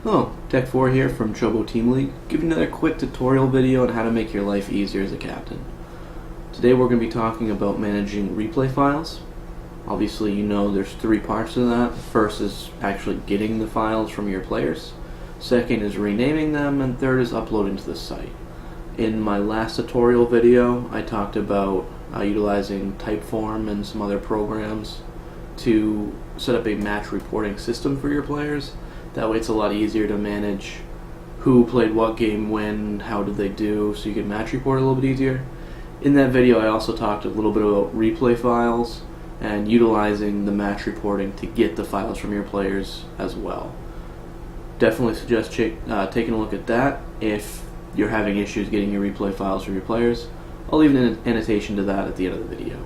Hello, TechFour here from Chobo Team League, giving another quick tutorial video on how to make your life easier as a captain. Today we're going to be talking about managing replay files. Obviously you know there's three parts to that. First is actually getting the files from your players. Second is renaming them, and third is uploading to the site. In my last tutorial video I talked about utilizing TechFour and some other programs to set up a match reporting system for your players. That way it's a lot easier to manage who played what game when, how did they do, so you can match report a little bit easier. In that video I also talked a little bit about replay files and utilizing the match reporting to get the files from your players as well. Definitely suggest taking a look at that if you're having issues getting your replay files from your players. I'll leave an annotation to that at the end of the video.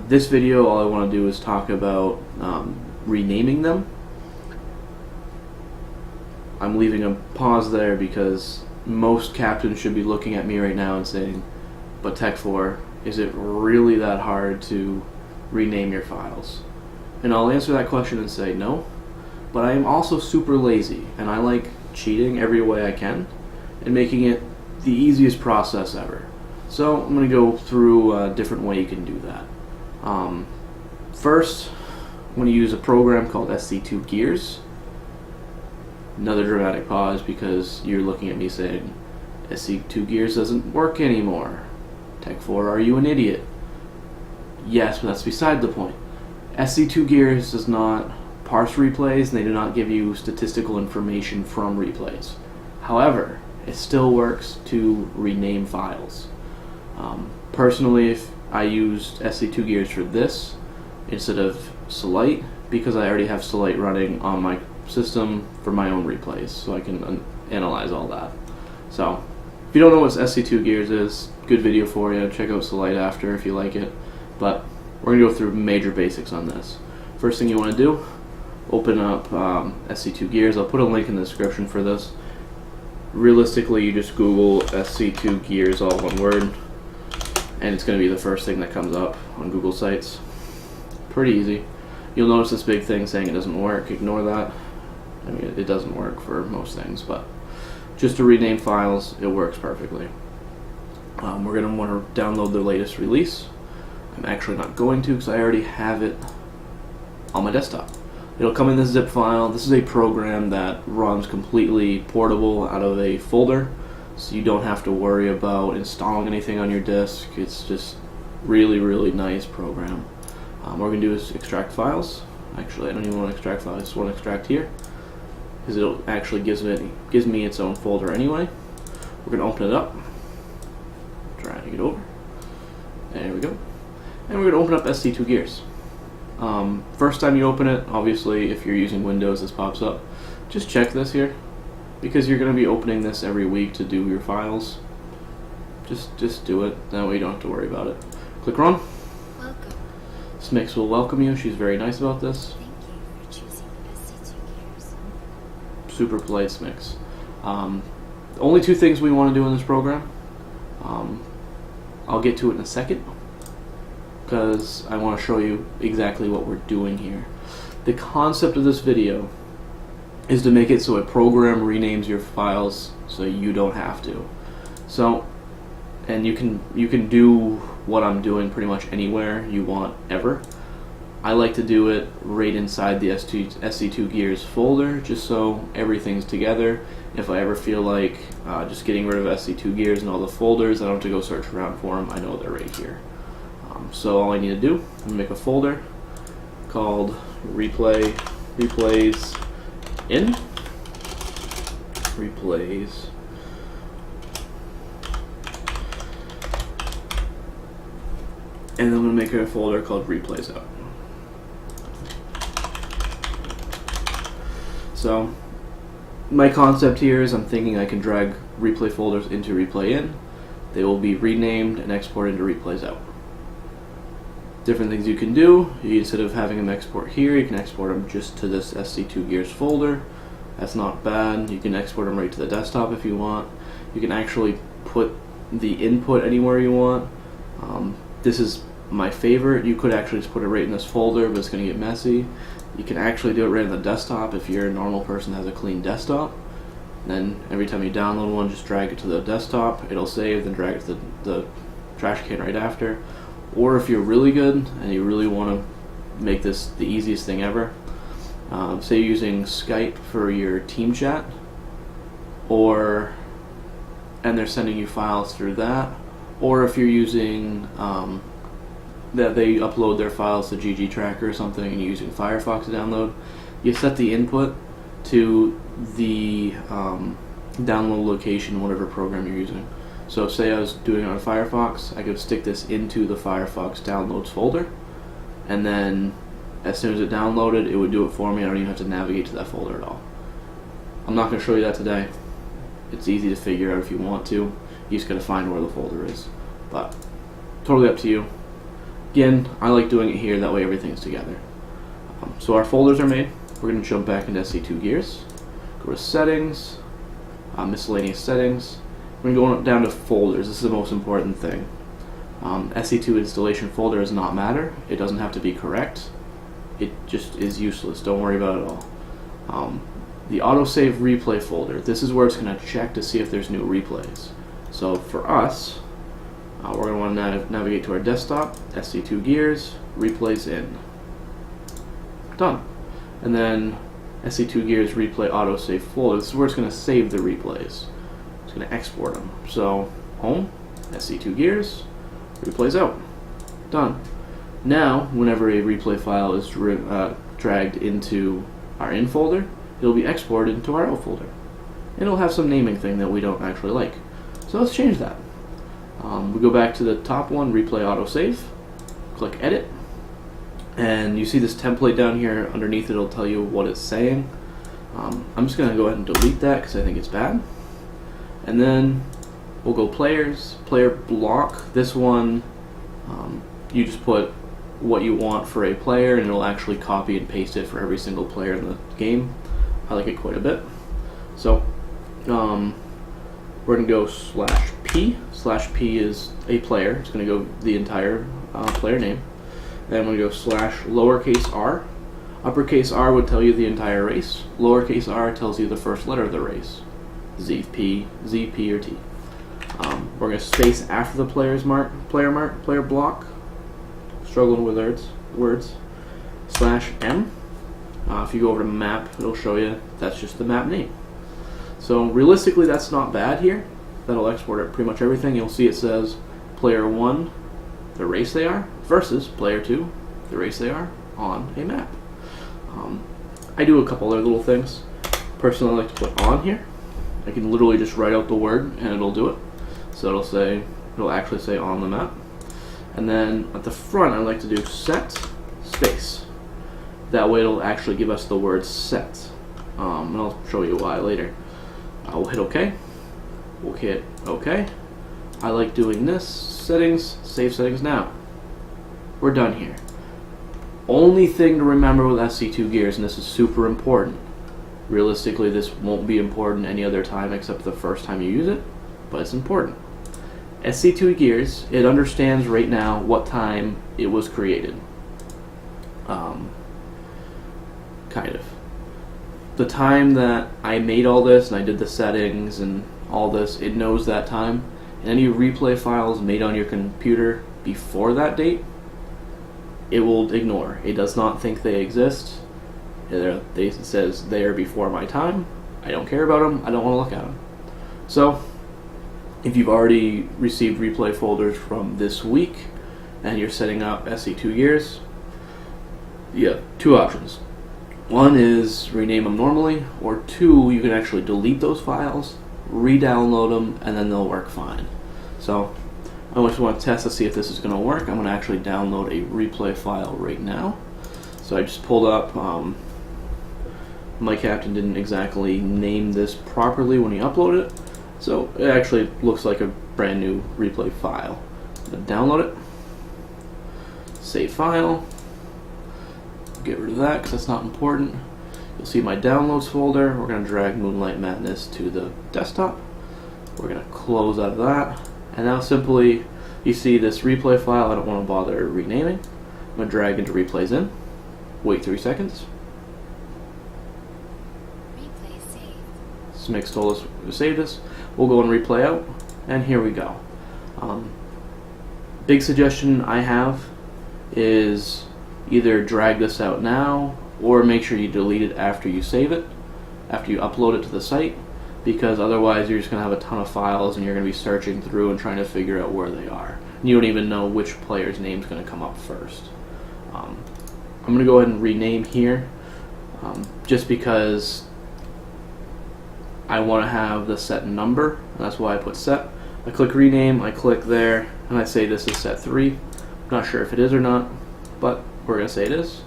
This video, all I want to do is talk about renaming them. I'm leaving a pause there because most captains should be looking at me right now and saying, but TechFour, is it really that hard to rename your files? And I'll answer that question and say no, but I am also super lazy and I like cheating every way I can and making it the easiest process ever. So I'm going to go through a different way you can do that. First, I'm going to use a program called SC2 Gears. Another dramatic pause because you're looking at me saying, SC2 Gears doesn't work anymore. TechFour, are you an idiot? Yes, but that's beside the point. SC2 Gears does not parse replays, and they do not give you statistical information from replays. However, it still works to rename files. Personally, if I used SC2 Gears for this instead of Selite, because I already have Selite running on my system for my own replays, so I can analyze all that. So, if you don't know what SC2 Gears is, good video for you. Check out Selite after if you like it. But we're going to go through major basics on this. First thing you want to do, open up SC2 Gears. I'll put a link in the description for this. Realistically, you just Google SC2 Gears, all one word, and it's going to be the first thing that comes up on Google sites. Pretty easy. You'll notice this big thing saying it doesn't work. Ignore that. I mean, it doesn't work for most things, but just to rename files, it works perfectly. We're going to want to download the latest release. I'm actually not going to because I already have it on my desktop. It'll come in this zip file. This is a program that runs completely portable out of a folder, so you don't have to worry about installing anything on your disk. It's just really nice program. What we're going to do is extract files. Actually, I don't even want to extract files, I just want to extract here, because it actually gives me its own folder anyway. We're going to open it up, try to get over, there we go, and we're going to open up SC2 Gears. First time you open it, obviously if you're using Windows this pops up. Just check this here, because you're going to be opening this every week to do your files. Just do it, that way you don't have to worry about it. Click run. Welcome. Smix will welcome you, she's very nice about this. Thank you for choosing SC2 Gears. Super polite Smix. Only two things we want to do in this program. I'll get to it in a second, because I want to show you exactly what we're doing here. The concept of this video is to make it so a program renames your files so you don't have to. So, and you can do what I'm doing pretty much anywhere you want ever. I like to do it right inside the SC2 Gears folder, just so everything's together. If I ever feel like just getting rid of SC2 Gears and all the folders, I don't have to go search around for them. I know they're right here. So all I need to do, I'm going to make a folder called replays in, replays, and then I'm going to make a folder called replays out. So my concept here is I'm thinking I can drag replay folders into replay in. They will be renamed and exported into replays out. Different things you can do, instead of having them export here, you can export them just to this SC2 Gears folder. That's not bad. You can export them right to the desktop if you want. You can actually put the input anywhere you want. This is my favorite. You could actually just put it right in this folder, but it's going to get messy. You can actually do it right on the desktop if you're a normal person that has a clean desktop. Then every time you download one, just drag it to the desktop, it'll save, then drag it to the trash can right after. Or if you're really good and you really want to make this the easiest thing ever, say you're using Skype for your team chat, and they're sending you files through that, or if you're using that they upload their files to GG Tracker or something and you're using Firefox to download, you set the input to the download location, whatever program you're using. So say I was doing it on Firefox, I could stick this into the Firefox downloads folder, and then as soon as it downloaded, it would do it for me. I don't even have to navigate to that folder at all. I'm not going to show you that today. It's easy to figure out if you want to. You just got to find where the folder is. But totally up to you. Again, I like doing it here, that way everything's together. So our folders are made. We're going to jump back into SC2 Gears. Go to Settings, Miscellaneous Settings. We're going to go down to Folders. This is the most important thing. SC2 installation folder does not matter. It doesn't have to be correct. It just is useless. Don't worry about it at all. The autosave replay folder, this is where it's going to check to see if there's new replays. So for us, we're going to want to navigate to our desktop, SC2 Gears, replays in. Done. And then SC2 Gears replay autosave folder, this is where it's going to save the replays. It's going to export them. So home, SC2 Gears, replays out. Done. Now, whenever a replay file is dragged into our in folder, it'll be exported into our out folder. And it'll have some naming thing that we don't actually like. So let's change that. We go back to the top one, replay autosave, click edit, and you see this template down here. Underneath it'll tell you what it's saying. I'm just going to go ahead and delete that because I think it's bad. And then we'll go players, player block. This one, you just put what you want for a player and it'll actually copy and paste it for every single player in the game. I like it quite a bit. So we're going to go /p. /p is a player. It's going to go the entire player name. Then I'm going to go /r. Uppercase R would tell you the entire race. Lowercase r tells you the first letter of the race. Z, P, or T. We're going to space after the player block. Struggling with words. /m. If you go over to map, it'll show you that's just the map name. So realistically, that's not bad here. That'll export it pretty much everything. You'll see it says player 1, the race they are, versus player 2, the race they are on a map. I do a couple other little things. Personally, I like to put on here. I can literally just write out the word and it'll do it. So it'll actually say on the map. And then at the front, I like to do set space. That way it'll actually give us the word set. And I'll show you why later. We'll hit OK. We'll hit OK. I like doing this. Settings, save settings now. We're done here. Only thing to remember with SC2 Gears, and this is super important. Realistically, this won't be important any other time except the first time you use it, but it's important. SC2 Gears, it understands right now what time it was created. Kind of. The time that I made all this and I did the settings and all this, it knows that time. And any replay files made on your computer before that date, it will ignore. It does not think they exist. It says they are before my time. I don't care about them. I don't want to look at them. So, if you've already received replay folders from this week and you're setting up SC2 Gears, you have two options. One is rename them normally, or two, you can actually delete those files, re-download them, and then they'll work fine. So I just want to test to see if this is going to work. I'm going to actually download a replay file right now. So I just pulled up, my captain didn't exactly name this properly when he uploaded it, so it actually looks like a brand new replay file. I'm going to download it, save file, get rid of that because that's not important. You'll see my downloads folder. We're going to drag Moonlight Madness to the desktop. We're going to close out of that. And now simply, you see this replay file I don't want to bother renaming. I'm going to drag into replays in, wait 3 seconds, Smix told us to save this. We'll go and replay out, and here we go. Big suggestion I have is either drag this out now or make sure you delete it after you save it, after you upload it to the site, because otherwise you're just going to have a ton of files and you're going to be searching through and trying to figure out where they are. And you don't even know which player's name is going to come up first. I'm going to go ahead and rename here, just because I want to have the set number, and that's why I put set. I click rename, I click there, and I say this is set 3. I'm not sure if it is or not, but we're going to say it is.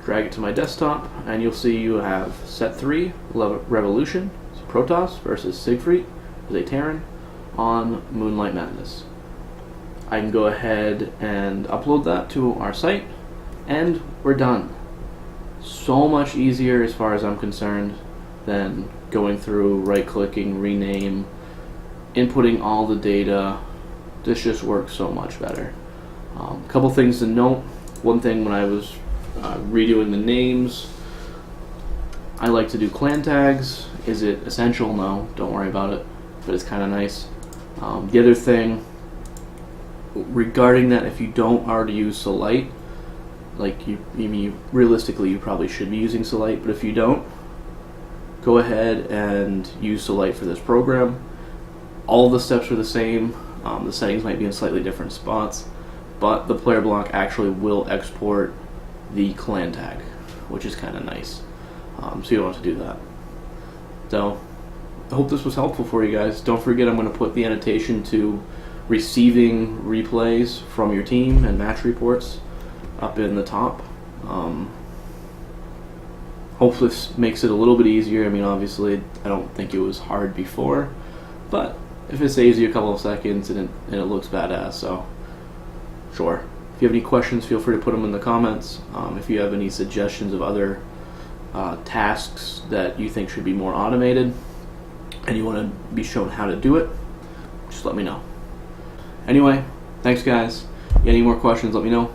Drag it to my desktop, and you'll see you have set 3, Revolution, so Protoss versus Siegfried, is a Terran, on Moonlight Madness. I can go ahead and upload that to our site, and we're done. So much easier as far as I'm concerned than going through, right-clicking, rename, inputting all the data. This just works so much better. A couple things to note. One thing, when I was redoing the names, I like to do clan tags. Is it essential? No, don't worry about it, but it's kind of nice. The other thing regarding that, if you don't already use Solite, like realistically you probably should be using Solite, but if you don't, go ahead and use Solite for this program. All the steps are the same. The settings might be in slightly different spots, but the player block actually will export the clan tag, which is kind of nice. So you don't have to do that. So I hope this was helpful for you guys. Don't forget, I'm going to put the annotation to receiving replays from your team and match reports up in the top. Hopefully this makes it a little bit easier. I mean, obviously I don't think it was hard before, but if it saves you a couple of seconds and it looks badass, so sure. If you have any questions, feel free to put them in the comments. If you have any suggestions of other tasks that you think should be more automated and you want to be shown how to do it, just let me know. Anyway, thanks guys. If you have any more questions, let me know.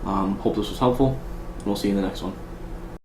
Hope this was helpful, and we'll see you in the next one.